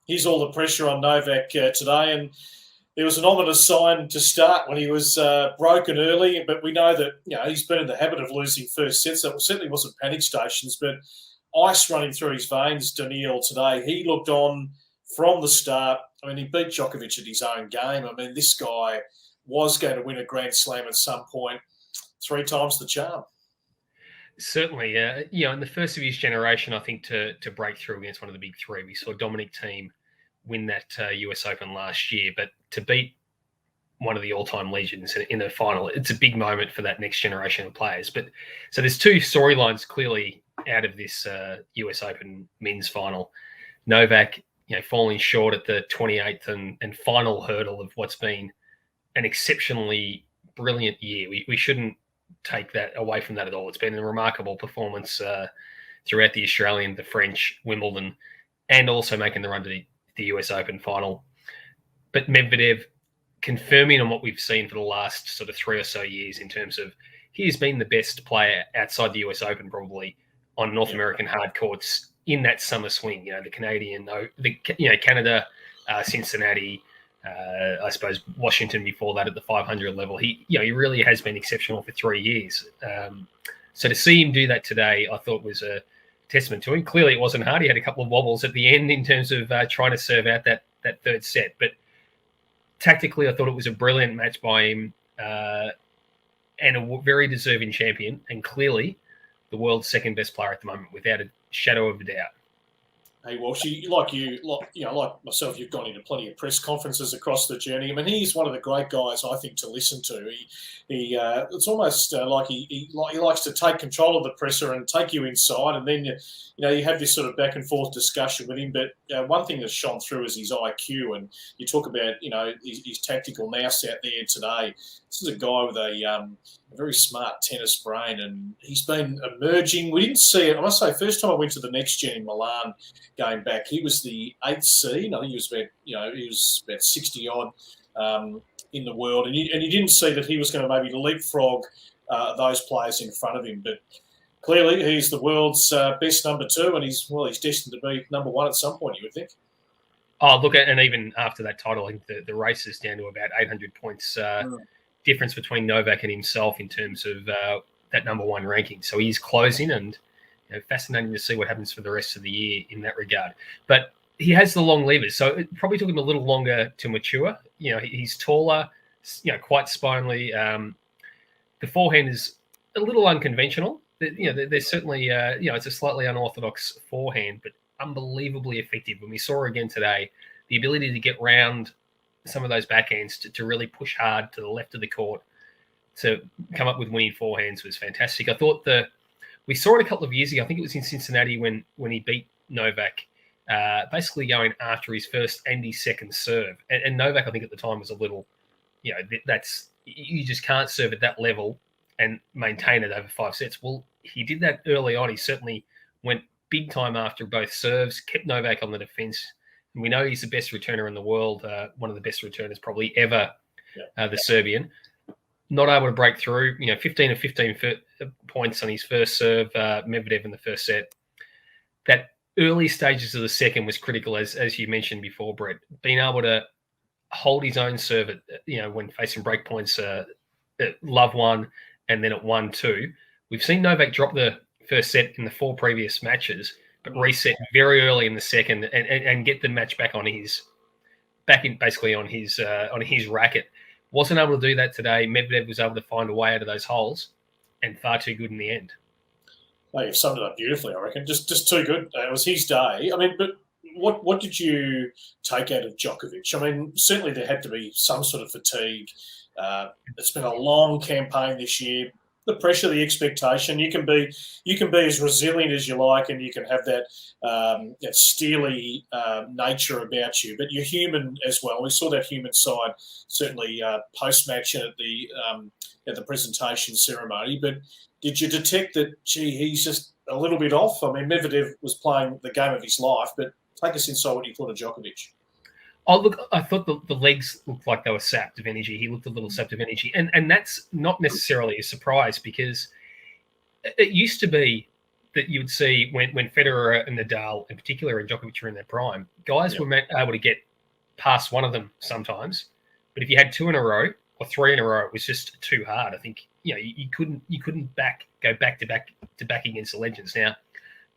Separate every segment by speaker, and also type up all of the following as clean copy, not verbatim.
Speaker 1: here's all the pressure on Novak today. And there was an ominous sign to start when he was broken early, but we know that he's been in the habit of losing first sets. That certainly wasn't panic stations, but ice running through his veins, Daniil, today. He looked on from the start. I mean, he beat Djokovic at his own game. I mean, this guy was going to win a Grand Slam at some point. 3 times the charm.
Speaker 2: Certainly, in the first of his generation, I think to break through against one of the big three, we saw Dominic Thiem win that US Open last year, but to beat one of the all-time legends in the final, it's a big moment for that next generation of players. But so there's 2 storylines clearly out of this US Open men's final. Novak, falling short at the 28th and final hurdle of what's been an exceptionally brilliant year. We shouldn't take that away from that at all. It's been a remarkable performance throughout the Australian, the French, Wimbledon, and also making the run to the US Open final. But Medvedev confirming on what we've seen for the last sort of 3 or so years in terms of he has been the best player outside the US Open probably on North American hard courts in that summer swing. The Canadian, Canada, Cincinnati, I suppose Washington before that at the 500 level. He really has been exceptional for 3 years. So to see him do that today, I thought was a testament to him. Clearly, it wasn't hard. He had a couple of wobbles at the end in terms of trying to serve out that third set. But tactically, I thought it was a brilliant match by him and a very deserving champion, and clearly the world's second best player at the moment, without a shadow of a doubt.
Speaker 1: Hey, Walsh, like myself, you've gone into plenty of press conferences across the journey. I mean, he's one of the great guys, I think, to listen to. It's almost like he likes to take control of the presser and take you inside, and then you have this sort of back and forth discussion with him. But one thing that's shone through is his IQ, and you talk about his tactical nous out there today. This is a guy with a very smart tennis brain, and he's been emerging. We didn't see it. I must say, first time I went to the Next Gen in Milan, going back, he was the 8th seed. I think he was about 60 odd in the world, and you didn't see that he was going to maybe leapfrog those players in front of him. But clearly, he's the world's best number 2, and he's destined to be number 1 at some point, you would think.
Speaker 2: Oh, look, and even after that title, I think the race is down to about 800 points difference between Novak and himself in terms of that number 1 ranking. So he's closing, and fascinating to see what happens for the rest of the year in that regard. But he has the long levers, so it probably took him a little longer to mature. He's taller, quite spindly. The forehand is a little unconventional. There's certainly, it's a slightly unorthodox forehand, but unbelievably effective. When we saw again today, the ability to get round some of those backhands to really push hard to the left of the court to come up with winning forehands was fantastic. I thought we saw it a couple of years ago. I think it was in Cincinnati when he beat Novak, basically going after his first and his second serve. And Novak, I think at the time was a little, you just can't serve at that level and maintain it over 5 sets. Well, he did that early on. He certainly went big time after both serves, kept Novak on the defense. And we know he's the best returner in the world, one of the best returners probably ever, the Serbian. Not able to break through, 15 of 15 points on his first serve, Medvedev in the first set. That early stages of the second was critical, as you mentioned before, Brett. Being able to hold his own serve at, when facing break points at love 1 and then at 1-2. We've seen Novak drop the first set in the 4 previous matches, but reset very early in the second and get the match back on his racket. Wasn't able to do that today. Medvedev was able to find a way out of those holes, and far too good in the end.
Speaker 1: Well, you've summed it up beautifully, I reckon. Just too good. It was his day. I mean, but what did you take out of Djokovic? I mean, certainly there had to be some sort of fatigue. It's been a long campaign this year. The pressure, the expectation. You can be as resilient as you like, and you can have that steely nature about you. But you're human as well. We saw that human side certainly post match at the presentation ceremony. But did you detect that? He's just a little bit off. I mean, Medvedev was playing the game of his life. But take us inside what you thought of Djokovic.
Speaker 2: Oh, look, I thought the legs looked like they were sapped of energy. He looked a little sapped of energy. And that's not necessarily a surprise, because it used to be that you would see when Federer and Nadal, in particular, and Djokovic were in their prime, guys were able to get past one of them sometimes. But if you had 2 in a row or 3 in a row, it was just too hard. I think you couldn't go back to back against the legends. Now,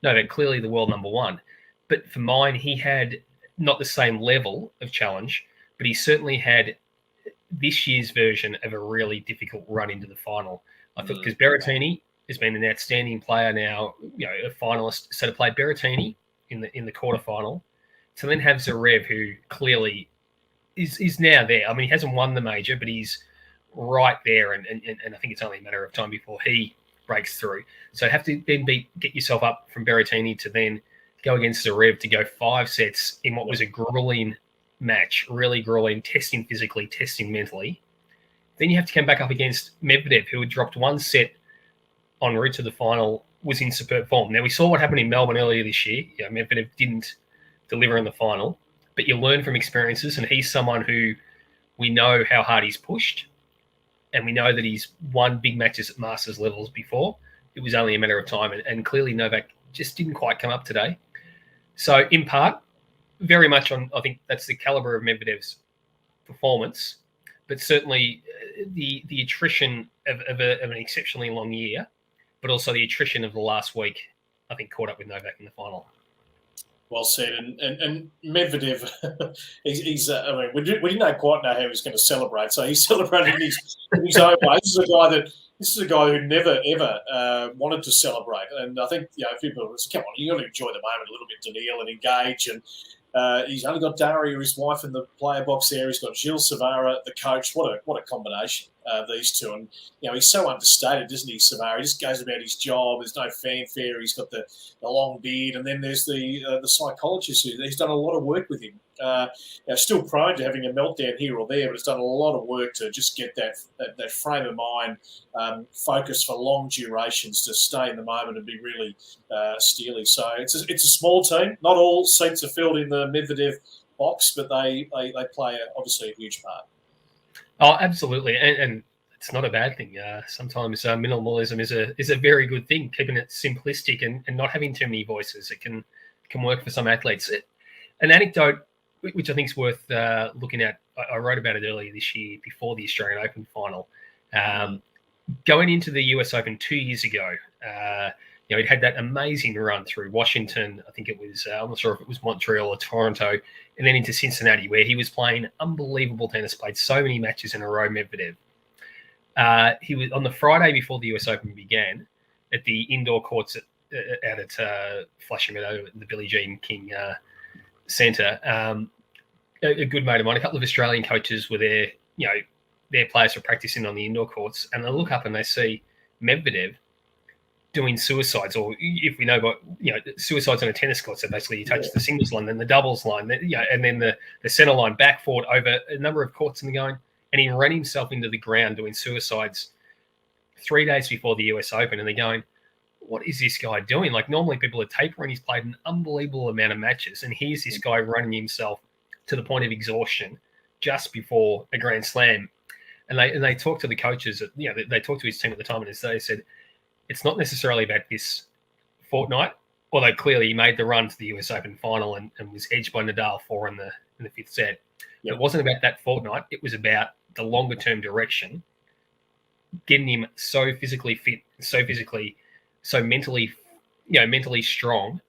Speaker 2: Novak clearly the world number one, but for mine, he had not the same level of challenge, but he certainly had this year's version of a really difficult run into the final. I thought because Berrettini has been an outstanding player now, a finalist. So to play Berrettini in the quarterfinal, to then have Zverev, who clearly is now there. I mean, he hasn't won the major, but he's right there, and I think it's only a matter of time before he breaks through. So have to then get yourself up from Berrettini to then go against Zverev to go 5 sets in what was a grueling match, really grueling, testing physically, testing mentally. Then you have to come back up against Medvedev, who had dropped 1 set en route to the final, was in superb form. Now, we saw what happened in Melbourne earlier this year. Medvedev didn't deliver in the final, but you learn from experiences, and he's someone who we know how hard he's pushed, and we know that he's won big matches at Masters levels before. It was only a matter of time, and clearly Novak just didn't quite come up today. So, in part, very much on, I think that's the caliber of Medvedev's performance, but certainly the attrition of an exceptionally long year, but also the attrition of the last week, I think, caught up with Novak in the final.
Speaker 1: Well said. And Medvedev, I mean, we didn't quite know how he was going to celebrate, so he's celebrating in his own way. This is a guy who never ever wanted to celebrate, and I think people say, "Come on, you got to enjoy the moment a little bit, Daniil, and engage." And he's only got Daria, his wife, in the player box there. He's got Gilles Savara, the coach. What a combination, these two. And he's so understated, isn't he, Savara? He just goes about his job. There's no fanfare. He's got the long beard, and then there's the psychologist who's done a lot of work with him. Still prone to having a meltdown here or there, but it's done a lot of work to just get that frame of mind, focus for long durations, to stay in the moment and be really steely. So it's a small team. Not all seats are filled in the Medvedev box, but they play obviously a huge part.
Speaker 2: Oh, absolutely, and it's not a bad thing. Sometimes minimalism is a very good thing. Keeping it simplistic and not having too many voices, it can work for some athletes. An anecdote which I think is worth looking at. I wrote about it earlier this year before the Australian Open final. Going into the US Open 2 years ago, he'd had that amazing run through Washington. I think it was, I'm not sure if it was Montreal or Toronto, and then into Cincinnati, where he was playing unbelievable tennis, played so many matches in a row, Medvedev. He was on the Friday before the US Open began at the indoor courts out at Flushing Meadow, the Billie Jean King Centre. A good mate of mine, a couple of Australian coaches were there. Their players were practicing on the indoor courts, and they look up and they see Medvedev doing suicides, or if we know what, suicides on a tennis court. So basically you touch the singles line, then the doubles line, and then the center line, back, forward, over a number of courts, and he ran himself into the ground doing suicides 3 days before the US Open, and they're going, what is this guy doing? Like, normally people are tapering. He's played an unbelievable amount of matches, and here's this guy running himself to the point of exhaustion just before a Grand Slam. And they talked to the coaches. They talked to his team at the time, and they said it's not necessarily about this fortnight, although clearly he made the run to the US Open final and was edged by Nadal 4 in the fifth set. Yep. It wasn't about that fortnight. It was about the longer term direction, getting him so physically fit, so mentally strong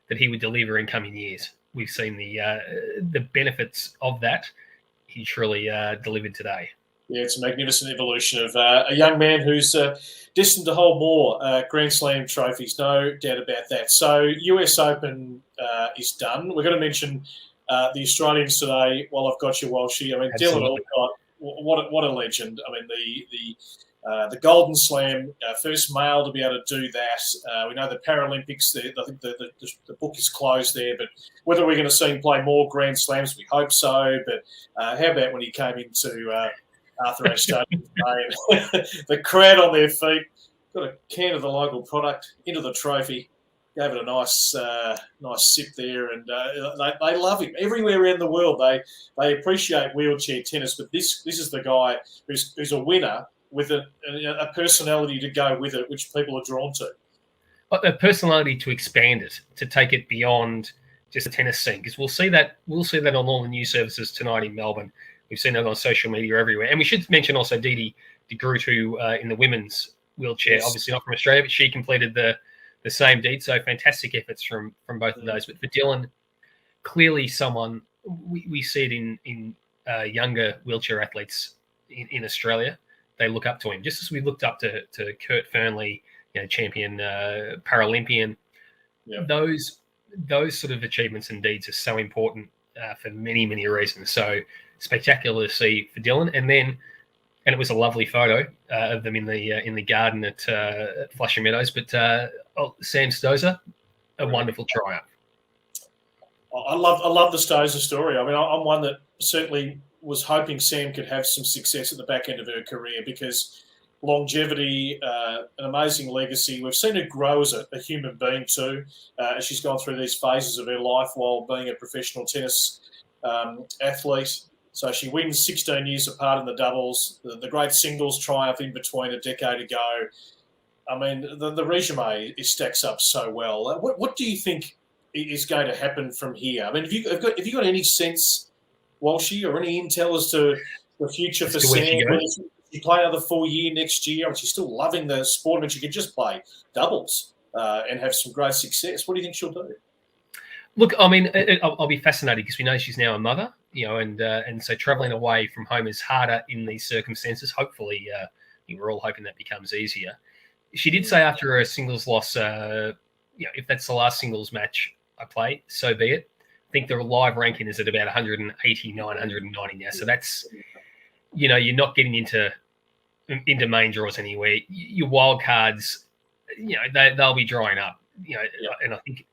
Speaker 2: that he would deliver in coming years. We've seen the benefits of that. He truly delivered today.
Speaker 1: Yeah, it's a magnificent evolution of a young man who's destined to hold more Grand Slam trophies, no doubt about that. So US Open is done. We're going to mention the Australians today while I've got you, Walshy. I mean, Dylan Alcott, what a legend. I mean, the Golden Slam, first male to be able to do that. We know the Paralympics, I think the book is closed there, but whether we're going to see him play more Grand Slams, we hope so. But how about when he came into Arthur Ashe Stadium today, the crowd on their feet, got a can of the local product into the trophy, gave it a nice sip there, and they love him everywhere around the world. They appreciate wheelchair tennis, but this is the guy who's a winner with a personality to go with it, which people are drawn to.
Speaker 2: a personality to expand it, to take it beyond just the tennis scene. Because we'll see that on all the news services tonight in Melbourne. We've seen it on social media everywhere. And we should mention also Didi de Groot, who in the women's wheelchair,
Speaker 1: Yes.
Speaker 2: obviously not from Australia, but she completed the same deed. So fantastic efforts from both of those. But for Dylan, clearly someone we see it in younger wheelchair athletes in Australia. They look up to him, just as we looked up to Kurt Fernley, champion Paralympian.
Speaker 1: Yep.
Speaker 2: Those sort of achievements and deeds are so important for many, many reasons. So spectacular to see for Dylan, and it was a lovely photo of them in the garden at Flushing Meadows. But Sam Stosur, a wonderful triumph.
Speaker 1: I love the Stosur story. I mean, I'm one that certainly was hoping Sam could have some success at the back end of her career, because longevity, an amazing legacy. We've seen her grow as a human being too, as she's gone through these phases of her life while being a professional tennis athlete. So she wins 16 years apart in the doubles, the great singles triumph in between a decade ago. I mean, the resume stacks up so well. What do you think is going to happen from here? I mean, have you got any sense, Walshy, or any intel as to the future for Sam? She play another full year next year, and she's still loving the sport. I mean, she could just play doubles and have some great success. What do you think she'll do?
Speaker 2: Look, I mean, I'll be fascinated because we know she's now a mother, and so traveling away from home is harder in these circumstances. Hopefully, we're all hoping that becomes easier. She did say after her singles loss, if that's the last singles match I play, so be it. I think the live ranking is at about 189, 190 now. So that's, you're not getting into main draws anywhere. Your wild cards, they'll be drying up. And I think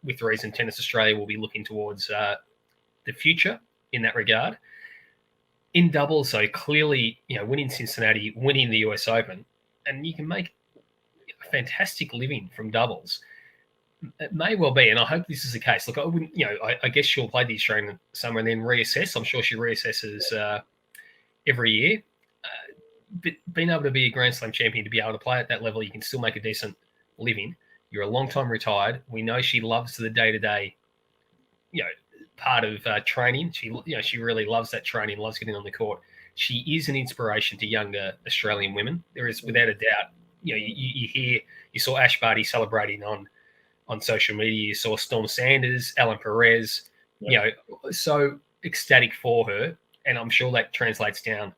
Speaker 2: with reason, Tennis Australia will be looking towards the future in that regard. In doubles, so clearly, winning Cincinnati, winning the US Open, and you can make a fantastic living from doubles. It may well be, and I hope this is the case. Look, I wouldn't, I guess she'll play the Australian Summer and then reassess. I'm sure she reassesses every year. But being able to be a Grand Slam champion, to be able to play at that level, you can still make a decent living. You're a long time retired. We know she loves the day-to-day, part of training. She really loves that training, loves getting on the court. She is an inspiration to younger Australian women. There is, without a doubt, you saw Ash Barty celebrating on social media. You saw Storm Sanders, Alan Perez, so ecstatic for her. And I'm sure that translates down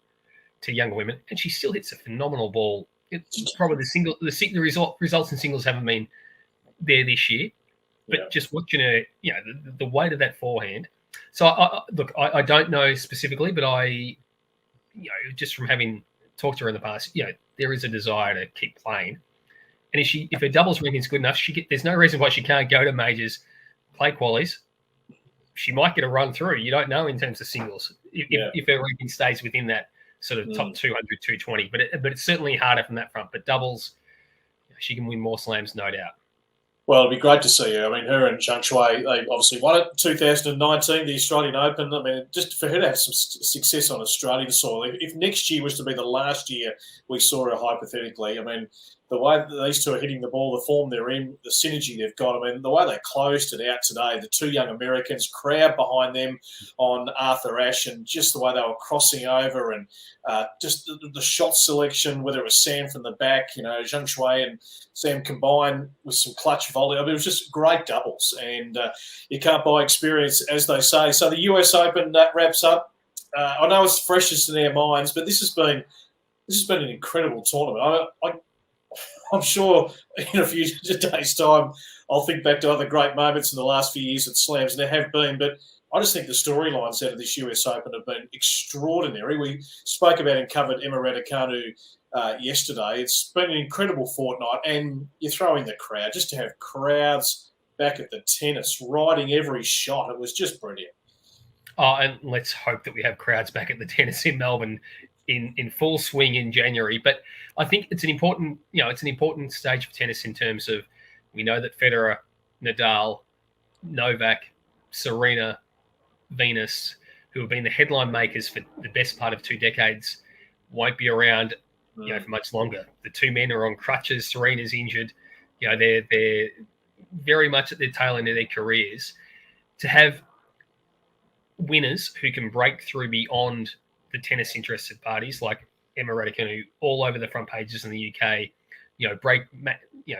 Speaker 2: to younger women. And she still hits a phenomenal ball. It's probably the results in singles haven't been there this year, but just watching her, the weight of that forehand. So I don't know specifically, but I, just from having talked to her in the past, there is a desire to keep playing. And if her doubles ranking is good enough, there's no reason why she can't go to majors, play qualies. She might get a run through. You don't know in terms of singles if her ranking stays within that sort of top 200, 220. But it's certainly harder from that front. But doubles, she can win more slams, no doubt.
Speaker 1: Well, it'd be great to see her. I mean, her and Zhang Shuai, they obviously won it 2019, the Australian Open. I mean, just for her to have some success on Australian soil, if next year was to be the last year we saw her hypothetically, I mean, the way that these two are hitting the ball, the form they're in, the synergy they've got, I mean, the way they closed it out today, the two young Americans, crowd behind them on Arthur Ashe, and just the way they were crossing over, and just the shot selection, whether it was Sam from the back, Zhang Shuai and Sam combined with some clutch volley. I mean, it was just great doubles, and you can't buy experience, as they say. So the US Open, that wraps up. I know it's freshest in our minds, but this has been an incredible tournament. I'm sure in a few days' time I'll think back to other great moments in the last few years at Slams, and there have been, but I just think the storylines out of this US Open have been extraordinary. We spoke about and covered Emma Raducanu yesterday. It's been an incredible fortnight, and you throw in the crowd. Just to have crowds back at the tennis, riding every shot, it was just brilliant.
Speaker 2: Oh, and let's hope that we have crowds back at the tennis in Melbourne in full swing in January. But I think it's an important stage for tennis in terms of, we know that Federer, Nadal, Novak, Serena, Venus, who have been the headline makers for the best part of 2 decades, won't be around for much longer. The two men are on crutches. Serena's injured. You know, they're very much at the tail end of their careers. To have winners who can break through beyond the tennis interested parties like Emma Raducanu all over the front pages in the UK,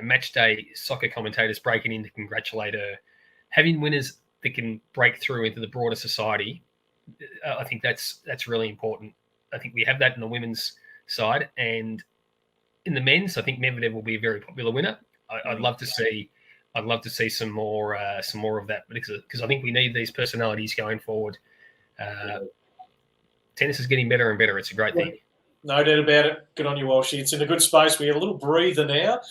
Speaker 2: match day soccer commentators breaking in to congratulate her, having winners that can break through into the broader society. I think that's really important. I think we have that in the women's side, and in the men's, I think Medvedev will be a very popular winner. I'd love to see some more of that, because I think we need these personalities going forward. Tennis is getting better and better. It's a great thing.
Speaker 1: No doubt about it. Good on you, Walshy. It's in a good space. We have a little breather now.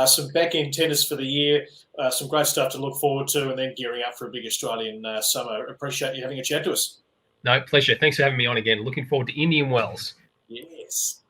Speaker 1: Some back-end tennis for the year. Some great stuff to look forward to, and then gearing up for a big Australian summer. Appreciate you having a chat to us.
Speaker 2: No, pleasure. Thanks for having me on again. Looking forward to Indian Wells.
Speaker 1: Yes.